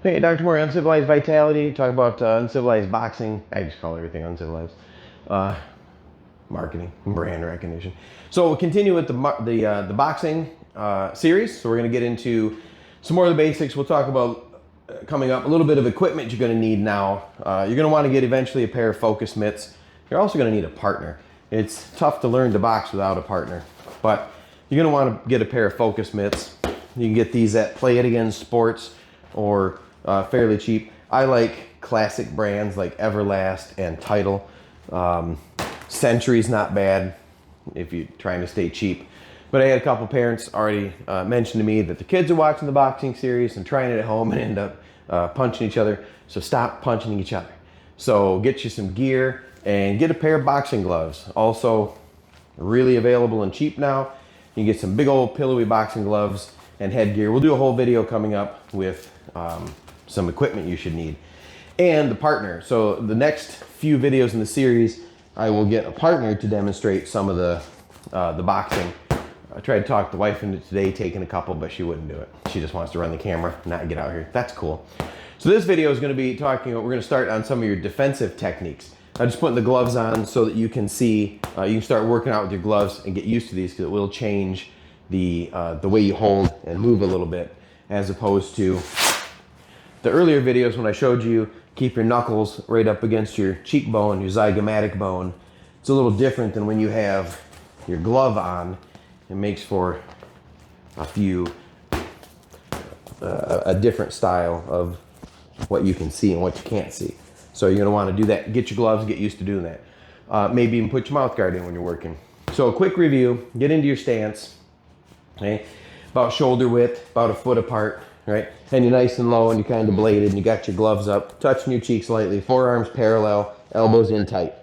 Hey, Dr. Moore, Uncivilized Vitality. Talk about uncivilized boxing. I just call everything uncivilized. Uh, Marketing, brand recognition. So we'll continue with the boxing series. So we're going to get into some more of the basics. We'll talk about coming up a little bit of equipment you're going to need now. You're going to want to get eventually a pair of focus mitts. You're also going to need a partner. It's tough to learn to box without a partner, but you're going to want to get a pair of focus mitts. You can get these at Play It Again Sports or fairly cheap. I like classic brands like Everlast and Title. Century's not bad if you're trying to stay cheap. But I had a couple parents already mention to me that the kids are watching the boxing series and trying it at home and end up punching each other. So stop punching each other. So get you some gear and get a pair of boxing gloves. Also really available and cheap now. You can get some big old pillowy boxing gloves and headgear. We'll do a whole video coming up with some equipment you should need. And the partner. So the next few videos in the series, I will get a partner to demonstrate some of the boxing. I tried to talk the wife into today taking a couple, but she wouldn't do it. She just wants to run the camera, not get out here. That's cool. So this video is going to be talking, we're going to start on some of your defensive techniques. I'm just putting the gloves on so that you can see, you can start working out with your gloves and get used to these because it will change the way you hold and move a little bit, as opposed to the earlier videos when I showed you keep your knuckles right up against your cheekbone, your zygomatic bone. It's a little different than when you have your glove on. It makes for a different style of what you can see and what you can't see. So you're gonna wanna do that. Get your gloves, get used to doing that. Maybe even put your mouth guard in when you're working. So a quick review, get into your stance, okay? About shoulder width, about a foot apart. Right? And you're nice and low and you're kind of bladed and you got your gloves up, touching your cheeks lightly, forearms parallel, elbows in tight.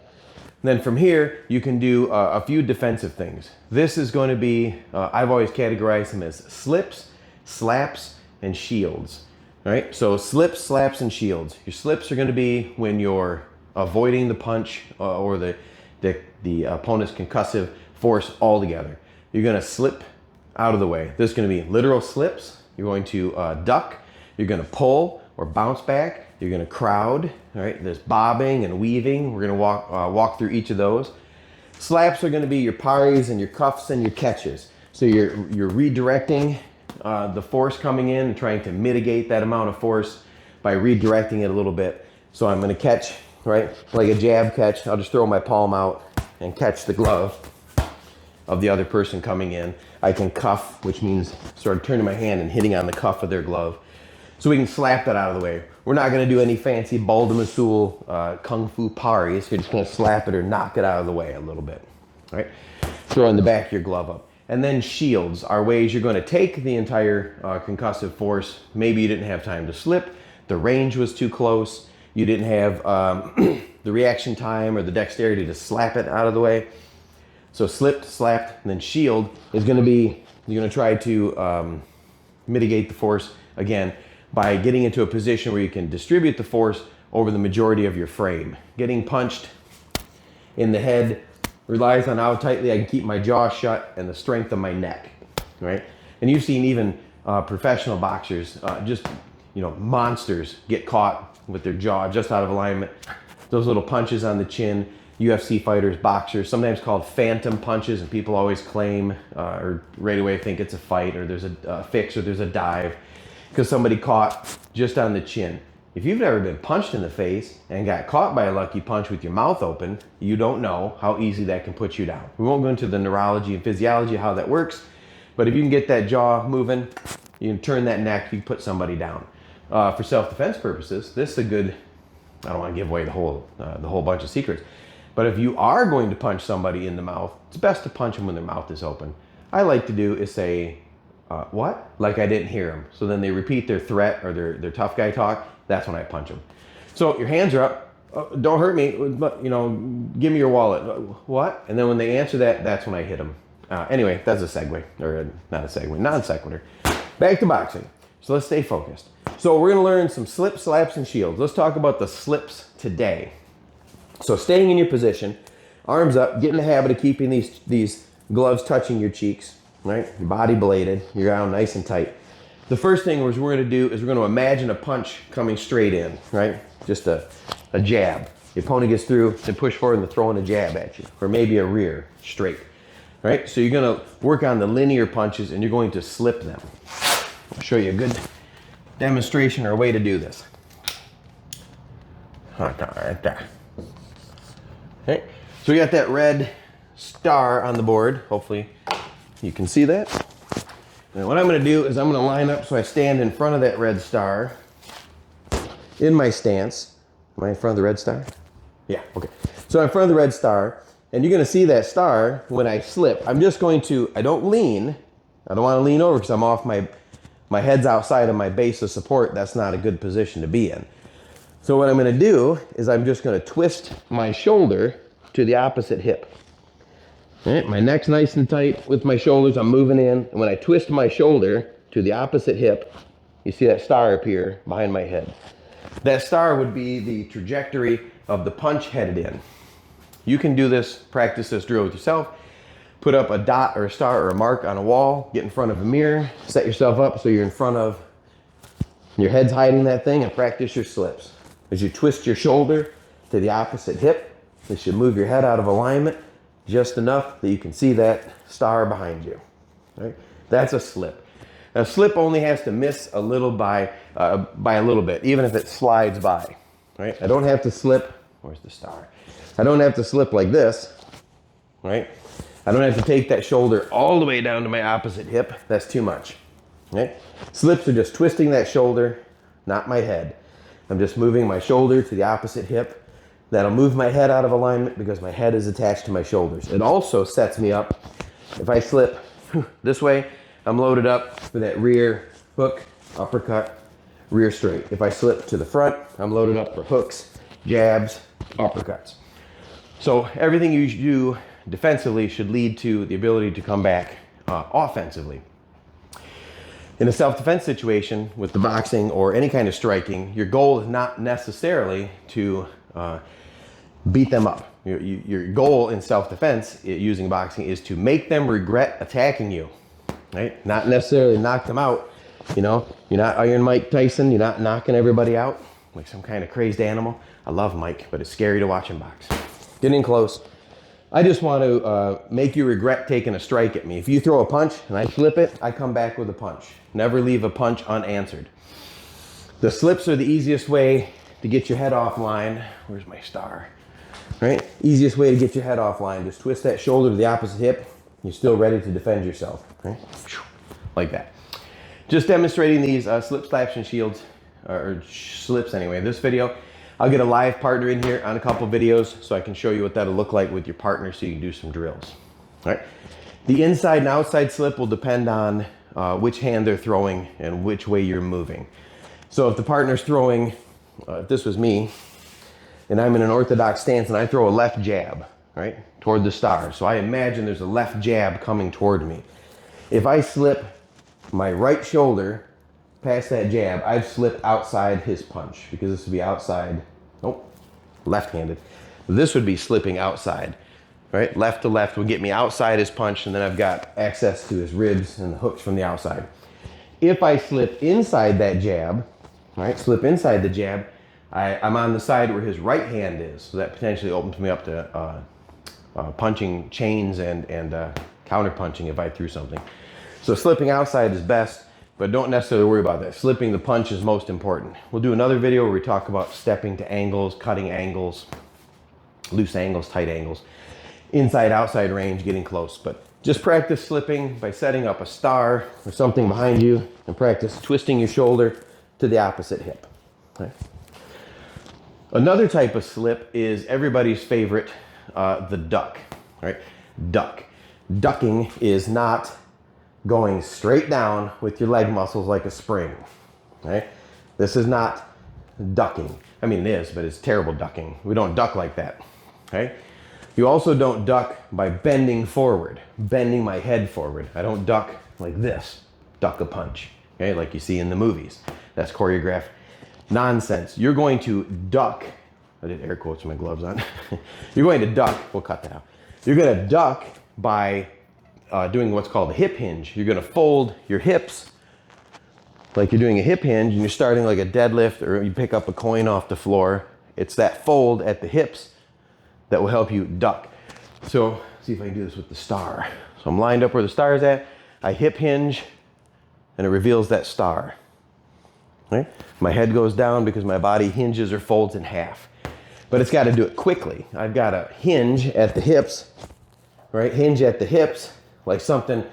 And then from here, you can do a few defensive things. This is going to be, I've always categorized them as slips, slaps, and shields. Right? So slips, slaps, and shields. Your slips are going to be when you're avoiding the punch or the opponent's concussive force altogether. You're going to slip out of the way. This is going to be literal slips. You're going to duck, you're going to pull or bounce back, you're going to crowd, all right? There's bobbing and weaving. We're going to walk through each of those. Slaps are going to be your paris and your cuffs and your catches. So you're redirecting the force coming in and trying to mitigate that amount of force by redirecting it a little bit. So I'm going to catch, right, like a jab catch. I'll just throw my palm out and catch the glove of the other person coming in. I can cuff, which means sort of turning my hand and hitting on the cuff of their glove. So we can slap that out of the way. We're not gonna do any fancy Bal de Masul Kung Fu paris. You're just gonna slap it or knock it out of the way a little bit, right? Throwing the back of your glove up. And then shields are ways you're gonna take the entire concussive force. Maybe you didn't have time to slip, the range was too close, you didn't have the reaction time or the dexterity to slap it out of the way. So slipped, slapped, and then shield is going to be, you're going to try to mitigate the force, again, by getting into a position where you can distribute the force over the majority of your frame. Getting punched in the head relies on how tightly I can keep my jaw shut and the strength of my neck, right? And you've seen even professional boxers, just, monsters get caught with their jaw just out of alignment. Those little punches on the chin. UFC fighters, boxers, sometimes called phantom punches, and people always claim or right away think it's a fight or there's a fix or there's a dive because somebody caught just on the chin. If you've never been punched in the face and got caught by a lucky punch with your mouth open, you don't know how easy that can put you down. We won't go into the neurology and physiology of how that works, but if you can get that jaw moving, you can turn that neck, you can put somebody down. For self-defense purposes, this is a good, I don't want to give away the whole bunch of secrets, but if you are going to punch somebody in the mouth, it's best to punch them when their mouth is open. I like to do is say, what? Like I didn't hear them. So then they repeat their threat or their tough guy talk. That's when I punch them. So your hands are up. Oh, don't hurt me, but give me your wallet. What? And then when they answer that, that's when I hit them. Anyway, that's a segue, or not a segue, non sequitur. Back to boxing. So let's stay focused. So we're gonna learn some slips, slaps, and shields. Let's talk about the slips today. So staying in your position, arms up, get in the habit of keeping these gloves touching your cheeks, right? Your body bladed, you're out nice and tight. The first thing we're going to do is we're going to imagine a punch coming straight in, right? Just a jab. The opponent gets through, they push forward and they're throwing a jab at you, or maybe a rear, straight, right? So you're going to work on the linear punches and you're going to slip them. I'll show you a good demonstration or a way to do this. Right there. Okay, so we got that red star on the board. Hopefully you can see that. And what I'm going to do is I'm going to line up so I stand in front of that red star in my stance. Am I in front of the red star? Yeah, okay. So I'm in front of the red star, and you're going to see that star when I slip. I'm just going to, I don't lean. I don't want to lean over because I'm off my head's outside of my base of support. That's not a good position to be in. So what I'm going to do is I'm just going to twist my shoulder to the opposite hip. All right, my neck's nice and tight with my shoulders. I'm moving in. And when I twist my shoulder to the opposite hip, you see that star appear behind my head. That star would be the trajectory of the punch headed in. You can do this, practice this drill with yourself. Put up a dot or a star or a mark on a wall. Get in front of a mirror. Set yourself up so you're in front of, your head's hiding that thing, and practice your slips. As you twist your shoulder to the opposite hip, you should move your head out of alignment just enough that you can see that star behind you. Right? That's a slip. A slip only has to miss a little by a little bit, even if it slides by. Right? I don't have to slip. Where's the star? I don't have to slip like this. Right? I don't have to take that shoulder all the way down to my opposite hip. That's too much. Right? Slips are just twisting that shoulder, not my head. I'm just moving my shoulder to the opposite hip. That'll move my head out of alignment because my head is attached to my shoulders. It also sets me up. If I slip this way, I'm loaded up for that rear hook, uppercut, rear straight. If I slip to the front, I'm loaded up for hooks, jabs, uppercuts. So everything you do defensively should lead to the ability to come back offensively. In a self-defense situation with the boxing or any kind of striking, your goal is not necessarily to beat them up. Your goal in self-defense using boxing is to make them regret attacking you, right? Not necessarily knock them out. You know, you're not Iron Mike Tyson. You're not knocking everybody out like some kind of crazed animal. I love Mike, but it's scary to watch him box. Getting close. I just want to make you regret taking a strike at me. If you throw a punch and I flip it, I come back with a punch. Never leave a punch unanswered. The slips are the easiest way to get your head offline. Where's my star? Right? Easiest way to get your head offline. Just twist that shoulder to the opposite hip. You're still ready to defend yourself. Right? Like that. Just demonstrating these slip, slaps, and shields, or slips anyway. In this video, I'll get a live partner in here on a couple videos so I can show you what that'll look like with your partner so you can do some drills. All right. The inside and outside slip will depend on which hand they're throwing and which way you're moving. So if the partner's throwing, if this was me, and I'm in an orthodox stance and I throw a left jab, right, toward the star. So I imagine there's a left jab coming toward me. If I slip my right shoulder past that jab, I've slipped outside his punch because this would be outside, left-handed. This would be slipping outside, right? Left to left would get me outside his punch, and then I've got access to his ribs and the hooks from the outside. If I slip inside that jab, right, slip inside the jab, I'm on the side where his right hand is, so that potentially opens me up to punching chains and counter punching if I threw something. So slipping outside is best, but don't necessarily worry about that. Slipping the punch is most important. We'll do another video where we talk about stepping to angles, cutting angles, loose angles, tight angles, inside, outside range, getting close. But just practice slipping by setting up a star or something behind you and practice twisting your shoulder to the opposite hip. Okay. Another type of slip is everybody's favorite, the duck, right? Duck. Ducking is not going straight down with your leg muscles like a spring, right? This is not ducking. I mean, it is, but it's terrible ducking. We don't duck like that, okay? You also don't duck by bending forward, bending my head forward. I don't duck like this, duck a punch, okay? Like you see in the movies. That's choreographed nonsense. You're going to duck. I did air quotes with my gloves on. You're going to duck. We'll cut that out. You're going to duck by doing what's called a hip hinge. You're going to fold your hips like you're doing a hip hinge and you're starting like a deadlift, or you pick up a coin off the floor, it's that fold at the hips that will help you duck. So see if I can do this with the star. So I'm lined up where the star is at, I hip hinge, and it reveals that star. Right? My head goes down because my body hinges or folds in half. But it's got to do it quickly. I've got to hinge at the hips, right? Hinge at the hips like something,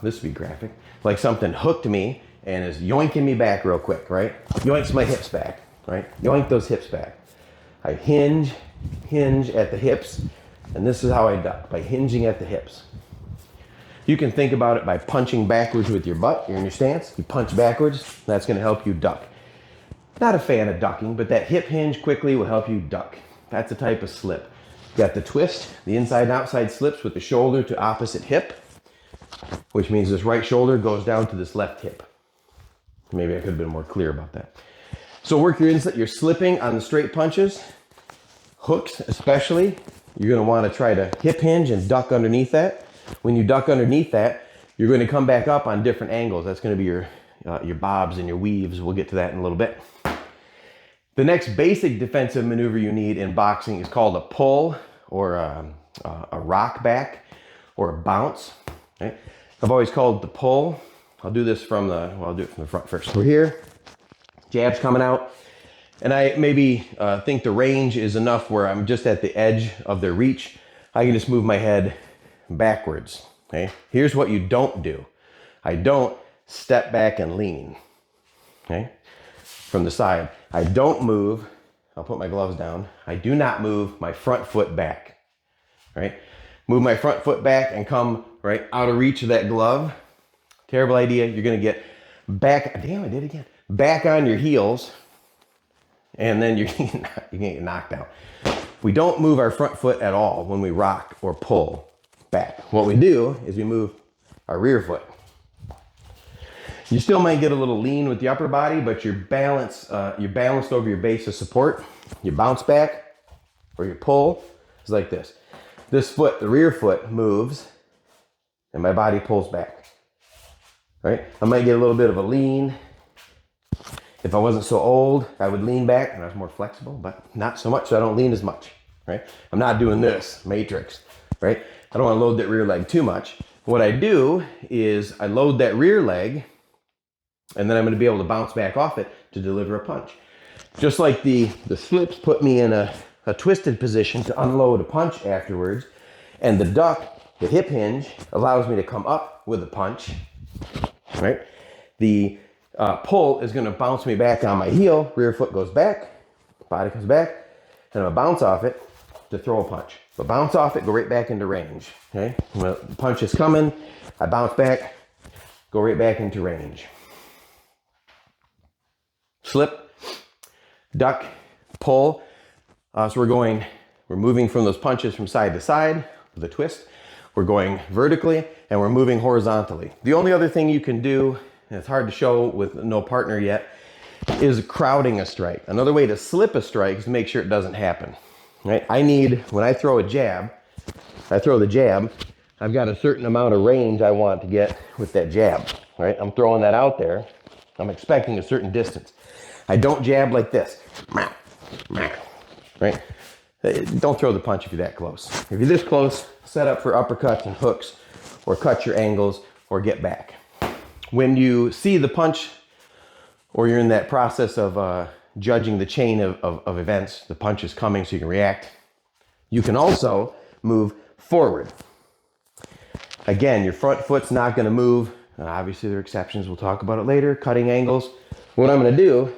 this would be graphic, like something hooked me and is yoinking me back real quick, right? Yoinks my hips back, right? Yoink those hips back. I hinge at the hips, and this is how I duck, by hinging at the hips. You can think about it by punching backwards with your butt. You're in your stance, you punch backwards, that's gonna help you duck. Not a fan of ducking, but that hip hinge quickly will help you duck. That's a type of slip. You got the twist, the inside and outside slips with the shoulder to opposite hip, which means this right shoulder goes down to this left hip. Maybe I could have been more clear about that. So work your inside, you're slipping on the straight punches, hooks especially. You're gonna wanna try to hip hinge and duck underneath that. When you duck underneath that, you're going to come back up on different angles. That's going to be your bobs and your weaves. We'll get to that in a little bit. The next basic defensive maneuver you need in boxing is called a pull, or a rock back, or a bounce. Okay? I've always called it the pull. I'll do this from the, well, I'll do it from the front first. We're here, jab's coming out, and I maybe think the range is enough where I'm just at the edge of their reach. I can just move my head backwards. Okay, here's what you don't do. I don't step back and lean. Okay, from the side. I don't move. I'll put my gloves down. I do not move my front foot back. Right, move my front foot back and come right out of reach of that glove. Terrible idea. You're gonna get back. Damn, I did it again. Back on your heels, and then you're gonna get knocked out. We don't move our front foot at all when we rock or pull back. What we do is we move our rear foot. You still might get a little lean with the upper body, but you're balanced over your base of support. You bounce back or you pull is like this. This foot, the rear foot, moves and my body pulls back. Right? I might get a little bit of a lean. If I wasn't so old, I would lean back and I was more flexible, but not so much, so I don't lean as much. Right? I'm not doing this matrix. Right? I don't want to load that rear leg too much. What I do is I load that rear leg, and then I'm going to be able to bounce back off it to deliver a punch. Just like the slips put me in a twisted position to unload a punch afterwards, and the duck, the hip hinge, allows me to come up with a punch. Right? The pull is going to bounce me back on my heel, rear foot goes back, body comes back, and I'm going to bounce off it to throw a punch. But bounce off it, go right back into range. Okay? When the punch is coming, I bounce back, go right back into range. Slip, duck, pull. So we're moving from those punches from side to side with a twist. We're going vertically and we're moving horizontally. The only other thing you can do, and it's hard to show with no partner yet, is crowding a strike. Another way to slip a strike is to make sure it doesn't happen. Right? When I throw a jab, I throw the jab, I've got a certain amount of range I want to get with that jab. Right? I'm throwing that out there. I'm expecting a certain distance. I don't jab like this. Right? Don't throw the punch if you're that close. If you're this close, set up for uppercuts and hooks, or cut your angles, or get back. When you see the punch, or you're in that process of judging the chain of events, the punch is coming so you can react, you can also move forward. Again, your front foot's not going to move. Obviously, there are exceptions. We'll talk about it later. Cutting angles. What I'm going to do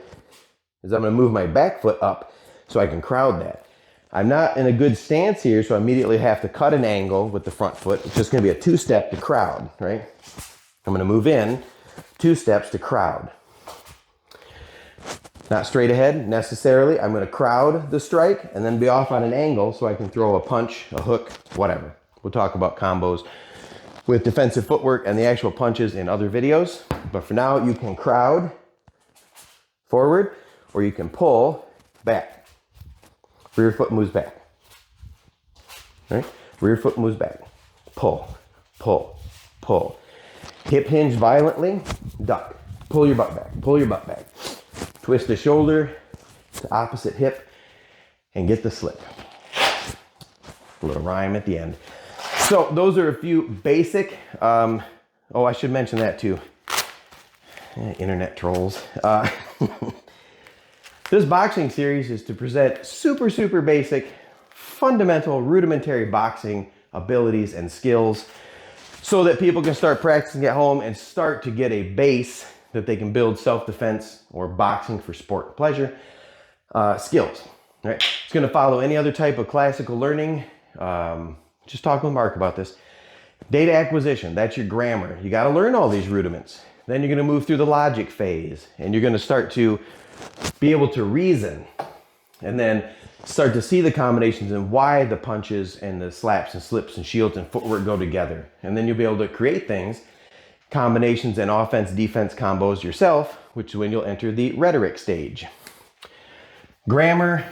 is I'm going to move my back foot up so I can crowd that. I'm not in a good stance here, so I immediately have to cut an angle with the front foot. It's just going to be a two-step to crowd, right? I'm going to move in, 2 steps to crowd. Not straight ahead necessarily. I'm going to crowd the strike and then be off on an angle so I can throw a punch, a hook, whatever. We'll talk about combos with defensive footwork and the actual punches in other videos. But for now, you can crowd forward or you can pull back. Rear foot moves back. Right? Rear foot moves back. Pull, pull, pull. Hip hinge violently, duck. Pull your butt back, pull your butt back. Twist the shoulder to opposite hip and get the slip. A little rhyme at the end. So those are a few basic, oh, I should mention that too. Internet trolls. This boxing series is to present super, super basic, fundamental, rudimentary boxing abilities and skills so that people can start practicing at home and start to get a base that they can build self-defense or boxing for sport and pleasure skills. Right? It's going to follow any other type of classical learning. Just talking with Mark about this. Data acquisition, that's your grammar. You got to learn all these rudiments. Then you're going to move through the logic phase and you're going to start to be able to reason and then start to see the combinations and why the punches and the slaps and slips and shields and footwork go together. And then you'll be able to create things, combinations and offense, defense combos yourself, which is when you'll enter the rhetoric stage. Grammar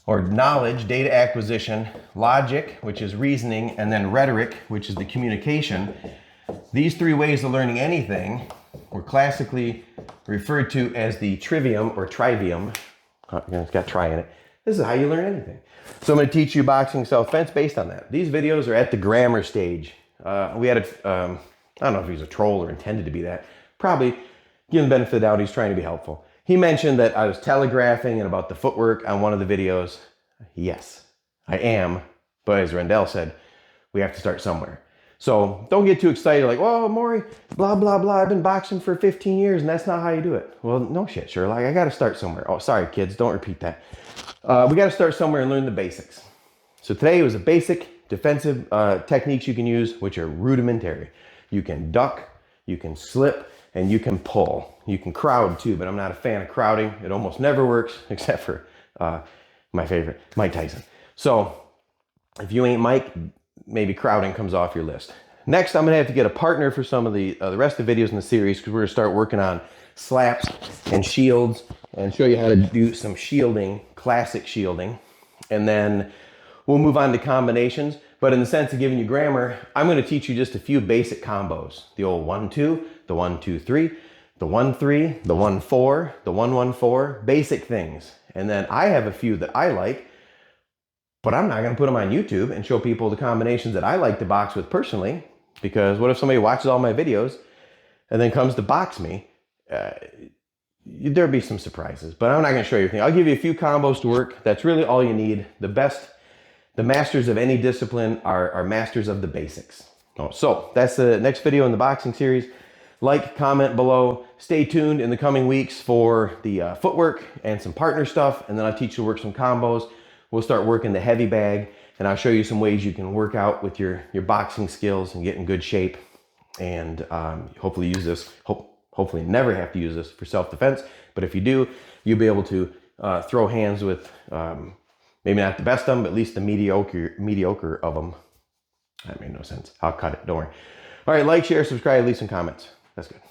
or knowledge, data acquisition, logic, which is reasoning, and then rhetoric, which is the communication. These three ways of learning anything were classically referred to as the trivium or trivium. Oh, it's got tri in it. This is how you learn anything. So I'm going to teach you boxing self-defense based on that. These videos are at the grammar stage. We had I don't know if he's a troll or intended to be that. Probably, give him the benefit of the doubt, he's trying to be helpful. He mentioned that I was telegraphing and about the footwork on one of the videos. Yes, I am. But as Rendell said, we have to start somewhere. So don't get too excited like, oh, Maury, blah, blah, blah. I've been boxing for 15 years and that's not how you do it. Well, no shit, Sherlock. I got to start somewhere. Oh, sorry, kids. Don't repeat that. We got to start somewhere and learn the basics. So today was a basic defensive techniques you can use, which are rudimentary. You can duck, you can slip, and you can pull. You can crowd too, but I'm not a fan of crowding. It almost never works except for my favorite, Mike Tyson. So if you ain't Mike, maybe crowding comes off your list. Next, I'm gonna have to get a partner for some of the rest of the videos in the series because we're gonna start working on slaps and shields and show you how to do some shielding, classic shielding. And then we'll move on to combinations. But in the sense of giving you grammar, I'm gonna teach you just a few basic combos. The old 1-2, the 1-2-3, the 1-3, the 1-4, the 1-1-4, basic things. And then I have a few that I like, but I'm not going to put them on YouTube and show people the combinations that I like to box with personally, because what if somebody watches all my videos and then comes to box me? There'll be some surprises, but I'm not going to show you everything. I'll give you a few combos to work. That's really all you need. The masters of any discipline are masters of the basics. So that's the next video in the boxing series. Like, comment below. Stay tuned in the coming weeks for the footwork and some partner stuff, and then I'll teach you to work some combos. We'll start working the heavy bag, and I'll show you some ways you can work out with your boxing skills and get in good shape, and hopefully use this, hopefully never have to use this for self-defense, but if you do, you'll be able to throw hands with maybe not the best of them, but at least the mediocre of them. That made no sense. I'll cut it, don't worry. All right, like, share, subscribe, leave some comments. That's good.